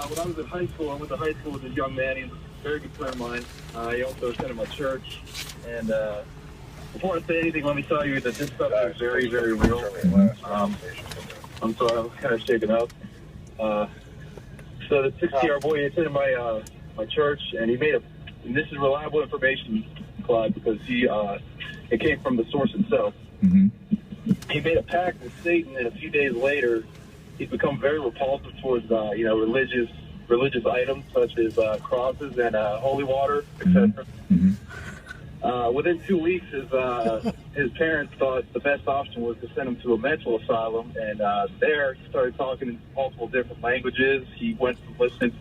when I was in high school, I went to high school with this young man. He was a very good friend of mine. He also attended my church. And before I say anything, let me tell you that this stuff is very, very real. I'm sorry, I was kind of shaken up. So the 60-year-old boy, he attended my church, and he made and this is reliable information, Clyde, because it came from the source itself. Mm-hmm. He made a pact with Satan, and a few days later, he's become very repulsive towards, religious items such as crosses and holy water, etc. Mm-hmm. Within 2 weeks, his parents thought the best option was to send him to a mental asylum, and there he started talking in multiple different languages. He went from listening to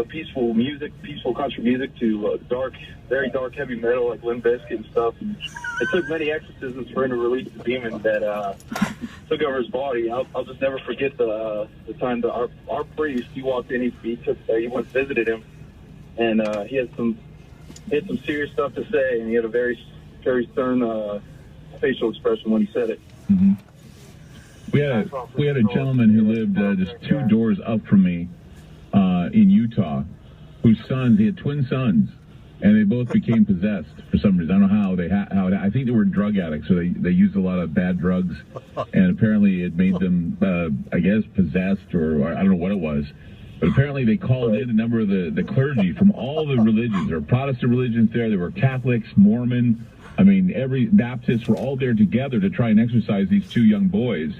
peaceful music, peaceful country music, to very dark heavy metal like Limp Bizkit and stuff. And it took many exorcisms for him to release the demon that took over his body. I'll just never forget the time that our priest, he walked in, he went and visited him, and he had some serious stuff to say, and he had a very, very stern facial expression when he said it. Mm-hmm. We had a gentleman who lived just 2 doors up from me in Utah, whose sons, he had twin sons, and they both became possessed for some reason. I don't know how I think they were drug addicts, so they used a lot of bad drugs, and apparently it made them, I guess, possessed, or I don't know what it was. But apparently they called in a number of the clergy from all the religions. There were Protestant religions there. There were Catholics, Mormon. I mean, every Baptists were all there together to try and exorcise these 2 young boys.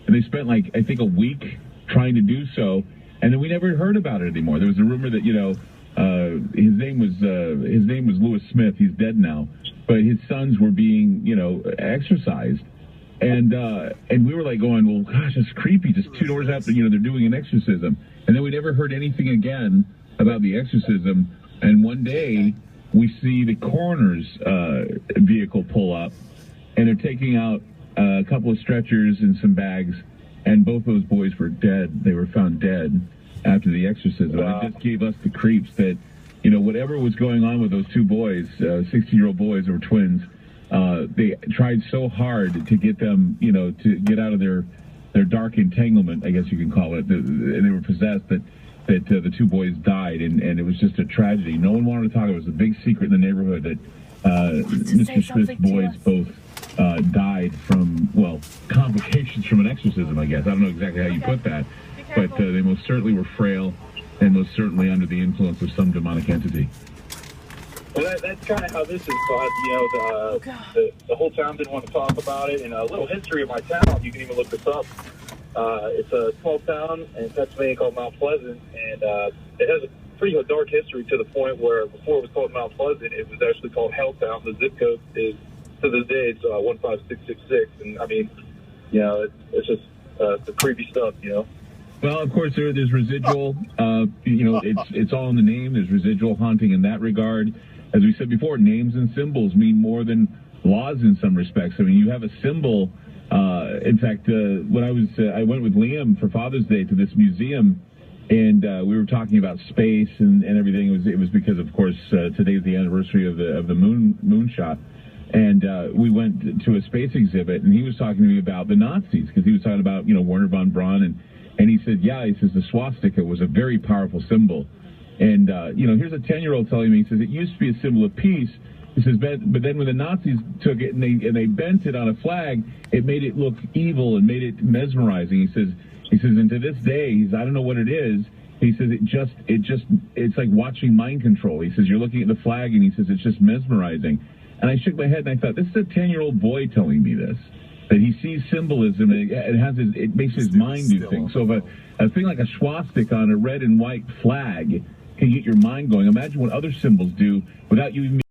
And they spent, like, I think a week trying to do so. And then we never heard about it anymore. There was a rumor that, his name was Lewis Smith. He's dead now. But his sons were being, exorcised. And we were like going, well, gosh, it's creepy. Just 2 doors after, they're doing an exorcism. And then we never heard anything again about the exorcism. And one day we see the coroner's vehicle pull up, and they're taking out a couple of stretchers and some bags. And both those boys were dead. They were found dead after the exorcism. Wow. And it just gave us the creeps that, whatever was going on with those 2 boys, 16-year-old boys, or twins, they tried so hard to get them, to get out of their dark entanglement, I guess you can call it. And they were possessed that the 2 boys died, and it was just a tragedy. No one wanted to talk. It was a big secret in the neighborhood that Mr. Smith's boys both died from, complications from an exorcism, I guess. I don't know exactly how you put that, but they most certainly were frail and most certainly under the influence of some demonic entity. Well, that's kind of how this is, Clyde. The whole town didn't want to talk about it. And a little history of my town, you can even look this up. It's a small town in Pennsylvania called Mount Pleasant, and it has a pretty dark history to the point where before it was called Mount Pleasant, it was actually called Helltown. The zip code is, to this day, it's 15666, and I mean, it's just the creepy stuff, Well, of course, there's residual. It's all in the name. There's residual haunting in that regard. As we said before, names and symbols mean more than laws in some respects. I mean, you have a symbol. In fact, when I went with Liam for Father's Day to this museum, and we were talking about space and everything. It was because, of course, today's the anniversary of the moonshot. And we went to a space exhibit, and he was talking to me about the Nazis, because he was talking about, Werner von Braun, and he said, he says the swastika was a very powerful symbol. And, here's a 10-year-old telling me, he says, it used to be a symbol of peace. He says, but then when the Nazis took it and they bent it on a flag, it made it look evil and made it mesmerizing. He says, and to this day, I don't know what it is. He says, it's like watching mind control. He says, you're looking at the flag, and he says, it's just mesmerizing. And I shook my head, and I thought, this is a 10-year-old boy telling me this, that he sees symbolism, and it makes his mind do things. So if a thing like a swastika on a red and white flag can get your mind going, imagine what other symbols do without you even